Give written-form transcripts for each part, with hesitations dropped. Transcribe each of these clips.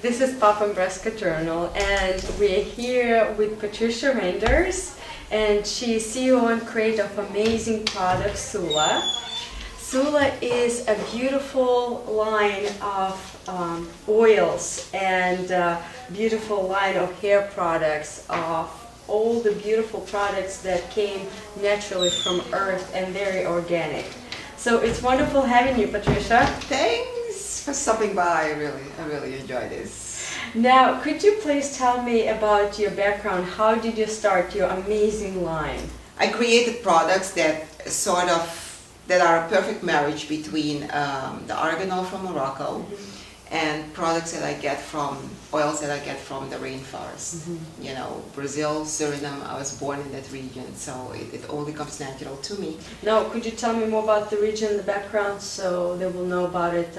This is PopImpressKA Journal, and we're here with Patricia Reinders, and she's CEO and creator of amazing product Sula. Sula is a beautiful line of oils and beautiful line of hair products, of all the beautiful products that came naturally from earth and very organic. So it's wonderful having you, Patricia. Thanks for stopping by. I really enjoy this. Now, could you please tell me about your background? How did you start your amazing line? I created products that are a perfect marriage between the argan oil from Morocco and products that I get from, oils that I get from the rainforest. You know, Brazil, Suriname, I was born in that region, so it only comes natural to me. Now, could you tell me more about the region, the background, so they will know about it?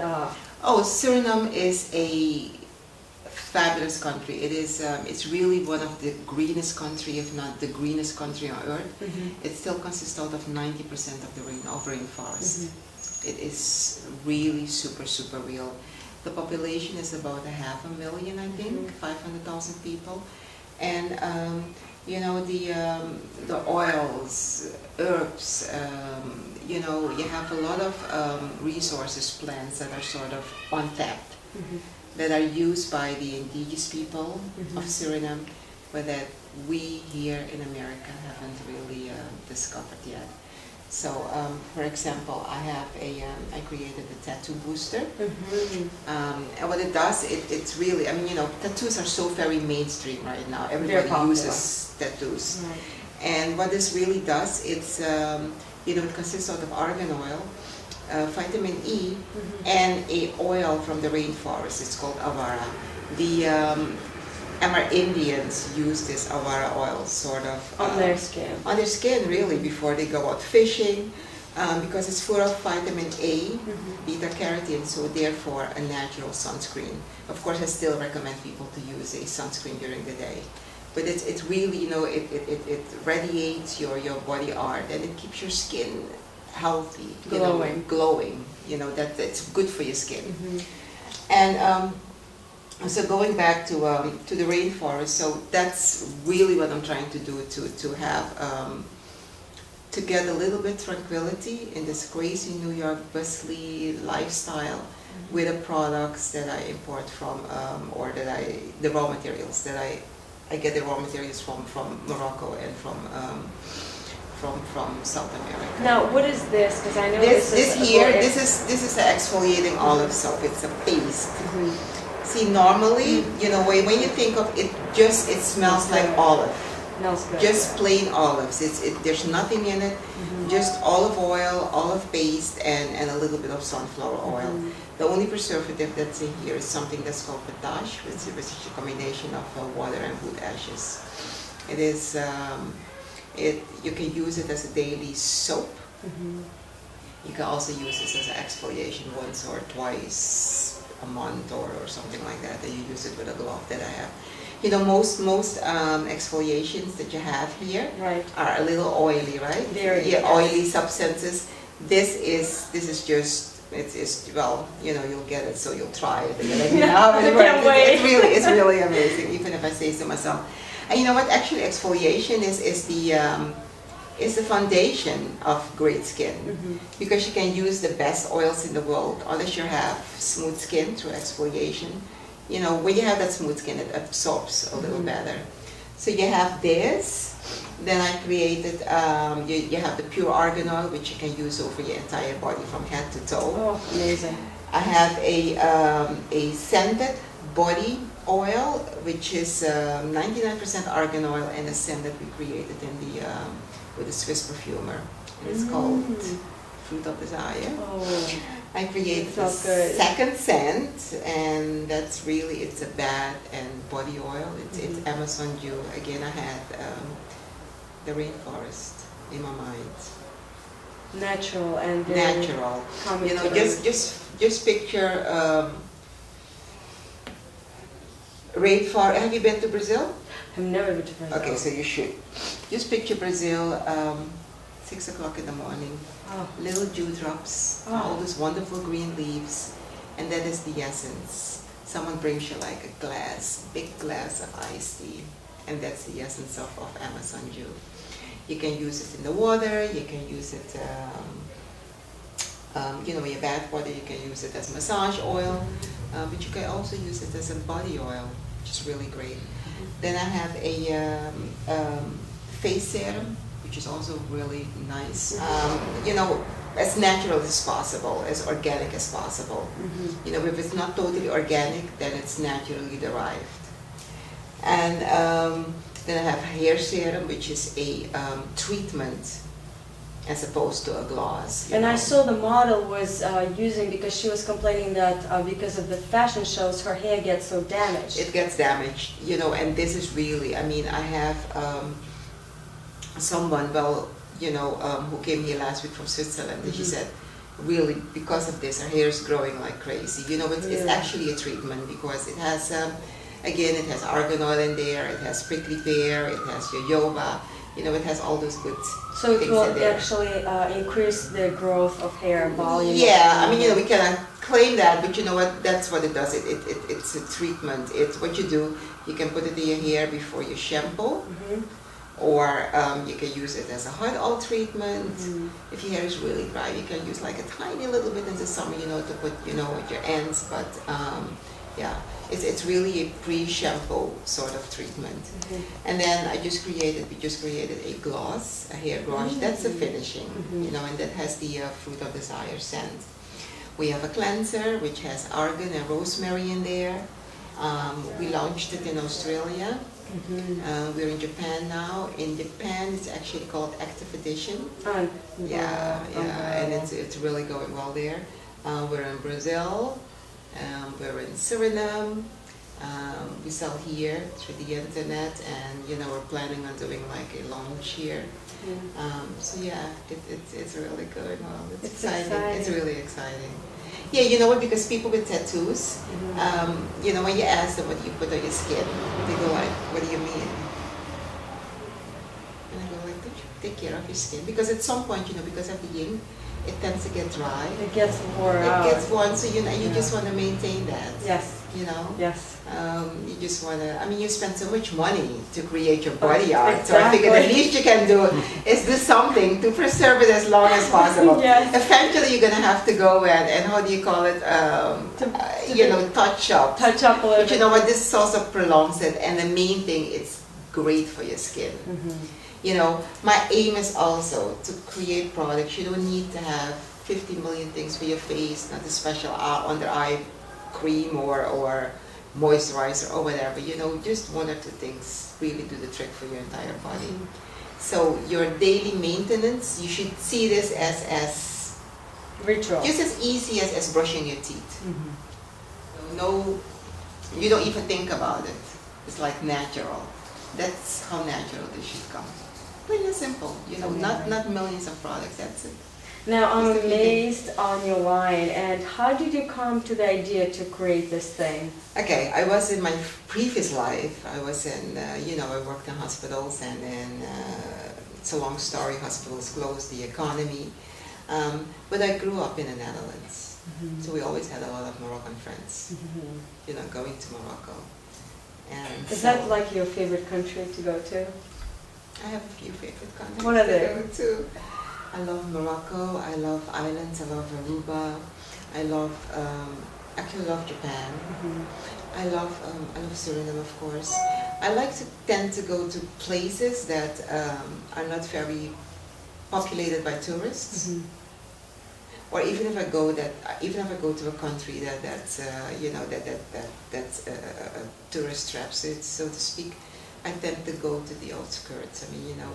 Suriname is a fabulous country. It is. It's really one of the greenest country, if not the greenest country on earth. It still consists out of 90% of the rainforest. It is really super real. The population is about 500,000, I think, 500,000 people, and you know, the oils, herbs. You know, you have a lot of resources, plants that are sort of untapped, that are used by the indigenous people of Suriname, but that we here in America haven't really discovered yet. So, for example, I created a tattoo booster, and what it does, it's really, I mean, you know, tattoos are so very mainstream right now. Everybody uses tattoos, and what this really does, it's, you know, it consists out of argan oil, vitamin E, and a oil from the rainforest. It's called Awara. The Indians use this Awara oil sort of on their skin. On their skin, really, before they go out fishing, because it's full of vitamin A, beta carotene, so therefore a natural sunscreen. Of course, I still recommend people to use a sunscreen during the day, but it's really, you know, it radiates your body art, and it keeps your skin healthy, glowing. You know, that's good for your skin. And so going back to the rainforest, so that's really what I'm trying to do, to have to get a little bit tranquility in this crazy New York bustly lifestyle with the products that I import from, or that the raw materials that I get the raw materials from Morocco and from South America. Now, what is this? Because I know this is the exfoliating olive soap. It's a paste. See, normally, you know, when you think of it, it smells like olive. Smells good. Just plain olives. There's nothing in it. Just olive oil, olive paste, and a little bit of sunflower oil. The only preservative that's in here is something that's called potash, which is a combination of water and wood ashes. It is. You can use it as a daily soap. You can also use this as an exfoliation once or twice a month or something like that, and you use it with a glove that I have. You know, most exfoliations that you have here are a little oily, right? Oily substances. This is just, it's well, you know, you'll get it, so you'll try it. It's really amazing, even if I say so myself. And you know what? Actually, exfoliation is the foundation of great skin, because you can use the best oils in the world unless you have smooth skin through exfoliation. You know, when you have that smooth skin, it absorbs a little better. So you have this. Then I created, you have the pure argan oil, which you can use over your entire body from head to toe. Oh, amazing. I have a scented body oil, which is 99% argan oil, and a scent that we created with a Swiss perfumer. It's called Fruit of Desire. I created the second scent, and that's really, it's a bath and body oil. It's Amazon dew. Again, I had the rainforest in my mind. Natural and natural. You know, just picture rainforest. Have you been to Brazil? I've never been to Brazil. Okay, so you should. Just picture Brazil, 6 o'clock in the morning, little dewdrops, all those wonderful green leaves, and that is the essence. someone brings you like a big glass of iced tea, and that's the essence of Amazon Dew. You can use it in the water, you can use it, you know, in your bath water, you can use it as massage oil, but you can also use it as a body oil, which is really great. Then I have a face serum, which is also really nice. You know, as natural as possible, as organic as possible. You know, if it's not totally organic, then it's naturally derived. And then I have hair serum, which is a treatment as opposed to a gloss. And I saw the model was using, because she was complaining that because of the fashion shows, her hair gets so damaged. It gets damaged, you know, and this is really, I mean, I have someone, well, you know, who came here last week from Switzerland, and she said, really, because of this, her hair is growing like crazy. You know, it's actually a treatment because it has, again, it has argan oil in there, it has prickly pear, it has jojoba, you know, it has all those good So it will actually increase the growth of hair volume. Yeah, I mean, you know, we cannot claim that, but you know what, that's what it does. It's a treatment. It's what you do, you can put it in your hair before you shampoo, or you can use it as a hot oil treatment. If your hair is really dry, you can use like a tiny little bit in the summer, you know, to put, you know, at your ends, but yeah, it's really a pre-shampoo sort of treatment. And then we just created a gloss, a hair gloss. That's a finishing, you know, and that has the fruit of desire scent. We have a cleanser which has argan and rosemary in there. We launched it in Australia. We're in Japan now. In Japan, it's actually called Active Edition. And it's really going well there. We're in Brazil. We're in Suriname. We sell here through the internet, and you know, we're planning on doing like a launch here. So yeah, it's really going well. It's exciting. It's really exciting. Yeah, you know what? Because people with tattoos, you know, when you ask them what do you put on your skin, they go like, "What do you mean?" And I go like, "Don't you take care of your skin?" Because at some point, you know, because of the yin, it tends to get dry. It gets worn out. It gets worn, so you know, you just want to maintain that. Yes. You know. Yes. You just want to. I mean, you spend so much money to create your body art, Exactly. so I figure the least you can do is do something to preserve it as long as possible. Yes. Eventually, you're gonna have to go and how do you call it? You know, touch up. Touch up a little But you know what? This also prolongs it, and the main thing, it's great for your skin. You know, my aim is also to create products. You don't need to have 50 million things for your face, not a special under eye cream or moisturizer or whatever. You know, just one or two things really do the trick for your entire body. So your daily maintenance, you should see this as ritual. Just as easy as brushing your teeth. No, you don't even think about it. It's like natural. That's how natural this should come. Plain and simple, you know, not millions of products, that's it. Now I'm amazed on your line, and how did you come to the idea to create this thing? Okay, I was in my previous life, I was in, you know, I worked in hospitals, and then, it's a long story, hospitals closed, the economy, but I grew up in the Netherlands, so we always had a lot of Moroccan friends, you know, going to Morocco. And Is that like your favorite country to go to? I have a few favorite countries What are they? to go to. I love Morocco, I love islands, I love Aruba, I love, actually love Japan, I love Suriname, of course. I like to tend to go to places that are not very populated by tourists. Or even if I go to a country that's you know, that's a tourist trap, so to speak, I tend to go to the outskirts. I mean, you know,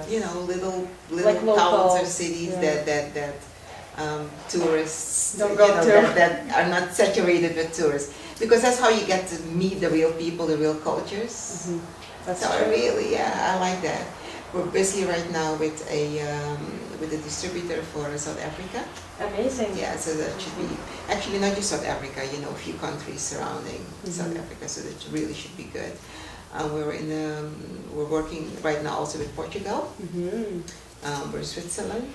you know, little like towns or cities that tourists don't you go know, to. that are not saturated with tourists, because that's how you get to meet the real people, the real cultures. That's So true. I like that. We're busy right now with a distributor for South Africa. Amazing. Yeah, so that should be actually not just South Africa. You know, a few countries surrounding South Africa, so that really should be good. We're working right now also with Portugal. We're in Switzerland.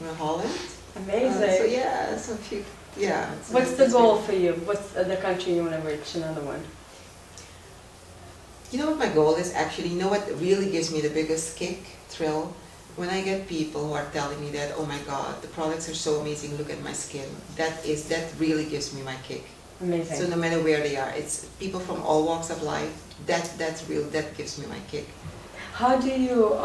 We're in Holland. Amazing. So yeah, so a Yeah. What's the goal for you? What's the country you want to reach? Another one. You know what my goal is actually? You know what really gives me the biggest kick, thrill? When I get people who are telling me that, oh my God, the products are so amazing, look at my skin. That really gives me my kick. Amazing. So no matter where they are, it's people from all walks of life. That gives me my kick. How do you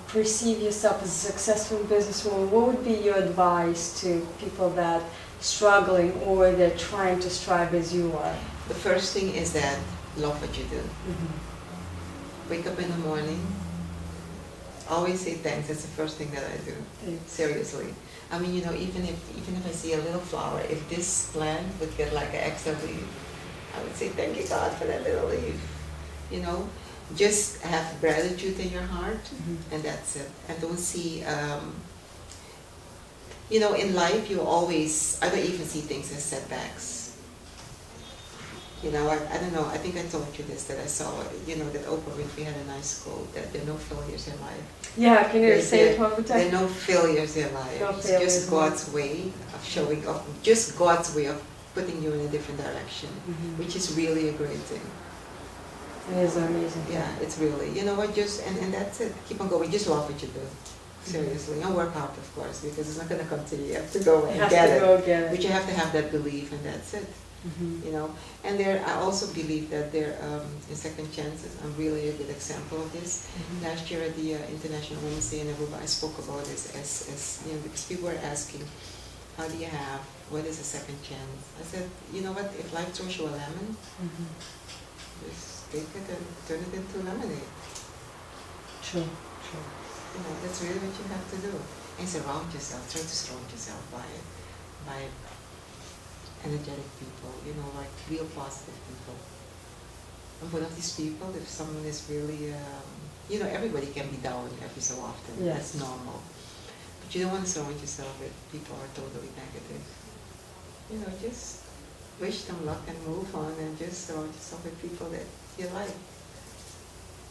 perceive yourself as a successful businesswoman? What would be your advice to people that struggling or they're trying to strive as you are? The first thing is that love what you do. Mm-hmm. Wake up in the morning. Always say thanks. That's the first thing that I do. Thanks. Seriously. I mean, you know, even if I see a little flower, if this plant would get like an extra leaf, I would say thank you God for that little leaf. You know, just have gratitude in your heart, and that's it. And don't see, you know, in life I don't even see things as setbacks. You know, I don't know, I think I told you this, that I saw, you know, that Oprah Winfrey had a nice quote, that there are no failures in life. Yeah, can you say it one more time? There are no failures in life. No It's failures. just God's way of showing up, just God's way of putting you in a different direction, which is really a great thing. It is amazing. Yeah, it's really, you know what, and that's it. Keep on going, just love what you do. Seriously, and work hard, of course, because it's not going to come to you. You have to go and get it. But you have to have that belief, and that's it. You know, and I also believe that there is second chances. I'm really a good example of this. Last year at the International Women's Day in Aruba, I spoke about this as you know, because people were asking, how do you have? What is a second chance? I said, you know what? If life throws you a lemon, just take it and turn it into lemonade. True. You know, that's really what you have to do. And surround yourself. Try to surround yourself by energetic people, you know, like real positive people. And one of these people, if someone is really, you know, everybody can be down every so often. Yes. That's normal. But you don't want to surround yourself with people who are totally negative. You know, just wish them luck and move on, and just surround yourself with people that you like.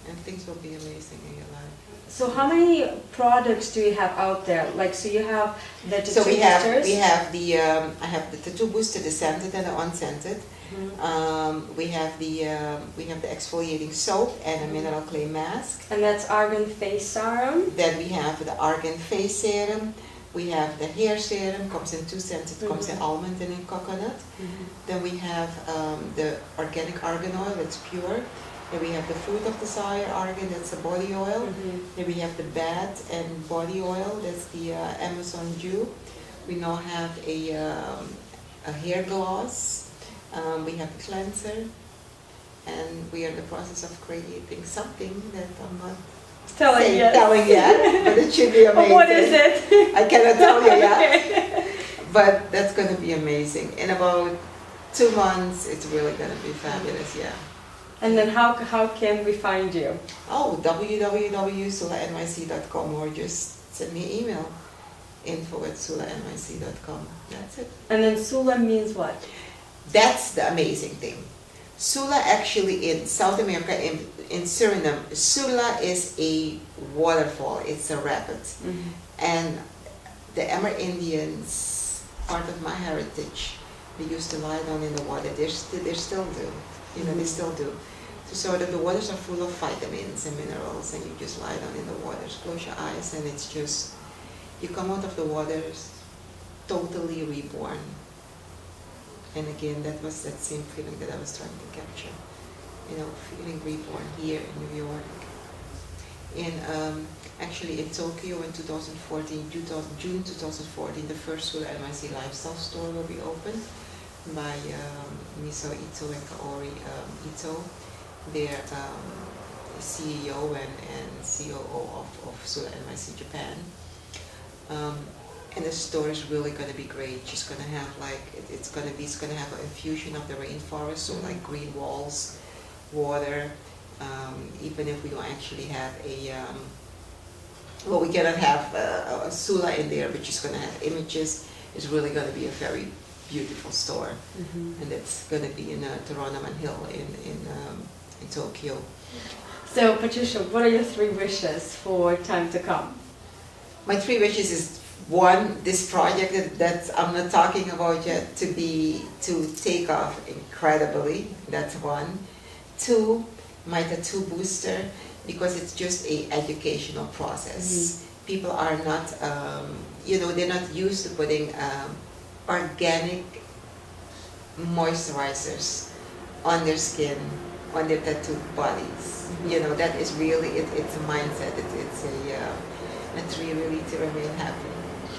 And things will be amazing in your life. So how many products do you have out there? Like, so you have the tattoo So we have boosters? I have the tattoo booster, the scented and the unscented. We have the exfoliating soap and a mineral clay mask. And that's argan face serum. Then we have the argan face serum. We have the hair serum, comes in two scents. It comes in almond and in coconut. Then we have the organic argan oil, that's pure. Then we have the fruit of desire argan, that's the body oil. Then we have the bat and body oil, that's the Amazon dew. We now have a hair gloss. We have a cleanser. And we are in the process of creating something that I'm not telling yet, but it should be amazing. What is it? I cannot tell you yet, but that's going to be amazing. In about 2 months, it's really going to be fabulous, yeah. And then how can we find you? Oh, www.sulanyc.com, or just send me an email, info@sulanyc.com. That's it. And then Sula means what? That's the amazing thing. Sula, actually, in South America, in Suriname, Sula is a waterfall, it's a rapid. And the Amerindians, part of my heritage, they used to lie down in the water. They still do. You know, they still do. So that the waters are full of vitamins and minerals, and you just lie down in the waters, close your eyes, and it's just, you come out of the waters totally reborn. And again, that was that same feeling that I was trying to capture. You know, feeling reborn here in New York. Actually in Tokyo in 2014, June 2014, the first Sula NYC lifestyle store will be opened by Miso Ito and Kaori Ito. They're CEO and COO of Sula NYC Japan. And the store is really going to be great. She's going to have it's going to have an infusion of the rainforest, so like green walls, water. Even if we don't actually have we cannot have a Sula in there, but she's going to have images. It's really going to be a very beautiful store, and it's going to be in Toranomon Hill in Tokyo. So Patricia, what are your 3 wishes for time to come? My 3 wishes is, one, this project that I'm not talking about yet to take off incredibly. That's one. Two, my tattoo booster, because it's just a educational process. People are not, they're not used to putting organic moisturizers on their skin, on their tattooed bodies. That is really, it's a mindset. It's really to remain happy.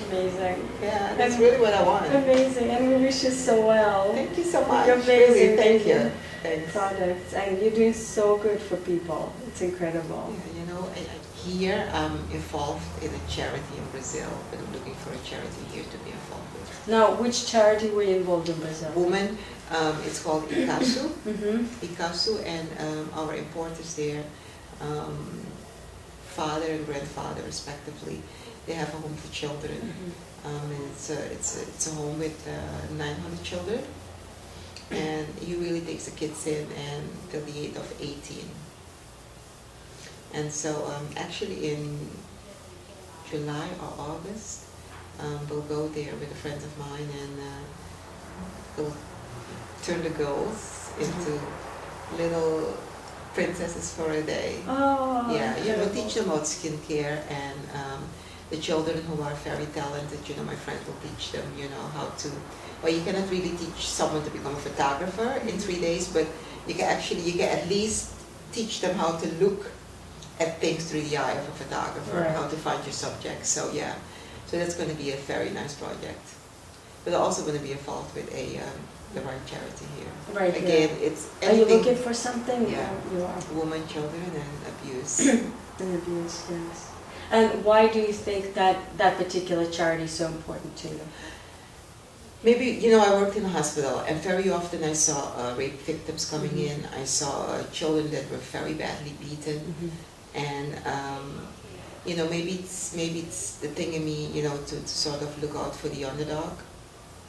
Amazing. Yeah, that's really what I want. Amazing, and we wish you so well. Thank you so much. You're amazing. Really, thank you. Thanks. Products, and you're doing so good for people. It's incredible. Yeah, here I'm involved in a charity in Brazil, but I'm looking for a charity here to be involved with. Now, which charity were you involved in Brazil? Women, it's called Ikasu. Ikasu, and our importers there, father and grandfather respectively, they have a home for children. And it's a home with 900 children, and he really takes the kids in and till the age of 18. And so actually in July or August, we'll go there with a friend of mine, and we'll turn the girls into little princesses for a day. Oh, yeah, incredible. teach them about skincare, and the children who are very talented, my friend will teach them, how to, well, you cannot really teach someone to become a photographer in 3 days, but you can at least teach them how to look at things through the eye of a photographer, Right. how to find your subject. So yeah, so that's going to be a very nice project. But I'm also going to be involved with the right charity here. Right. Again, Yeah. it's Are you anything, looking for something? Yeah. You are. women, children, and abuse. And abuse, yes. And why do you think that particular charity is so important to you? Maybe, I worked in a hospital, and very often I saw rape victims coming in. I saw children that were very badly beaten, and maybe it's the thing in me, to sort of look out for the underdog,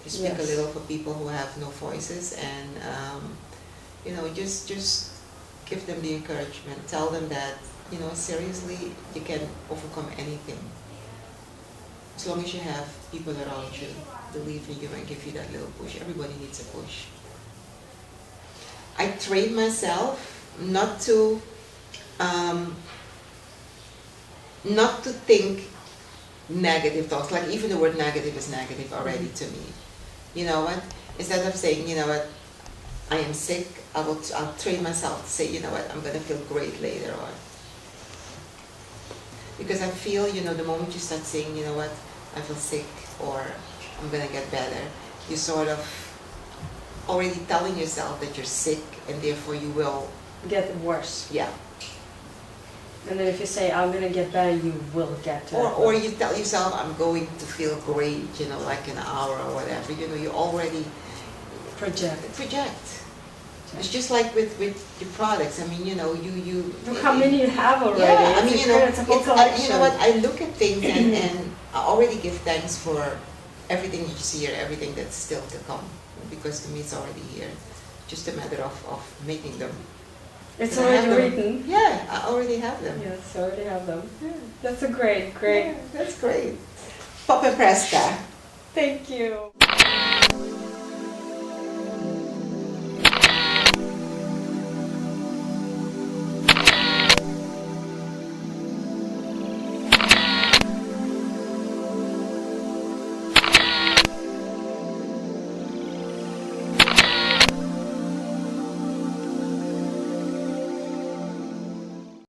to speak a Yes. little for people who have no voices, and just give them the encouragement, tell them that seriously, you can overcome anything. As long as you have people around you, believe in you and give you that little push. Everybody needs a push. I trained myself not to think negative thoughts. Like even the word negative is negative already to me. You know what? Instead of saying, I am sick, I'll train myself to say, I'm going to feel great later on. Because I feel, the moment you start saying, I feel sick, or I'm going to get better, you're sort of already telling yourself that you're sick, and therefore you will Get worse. Yeah. And then if you say, I'm going to get better, you will get to it. Or you tell yourself, I'm going to feel great, like an hour or whatever. You already Project. It's just like with your products. I mean, you Look how many you have already. Yeah, I mean, it's a whole collection. you know what? I look at things and I already give thanks for everything you see here, everything that's still to come, because to me it's already here. Just a matter of making them. It's And I have already them. written. Yeah, I already have them. Yes, I already have them. That's a great. Yeah, that's great. PopImpressKA. Thank you.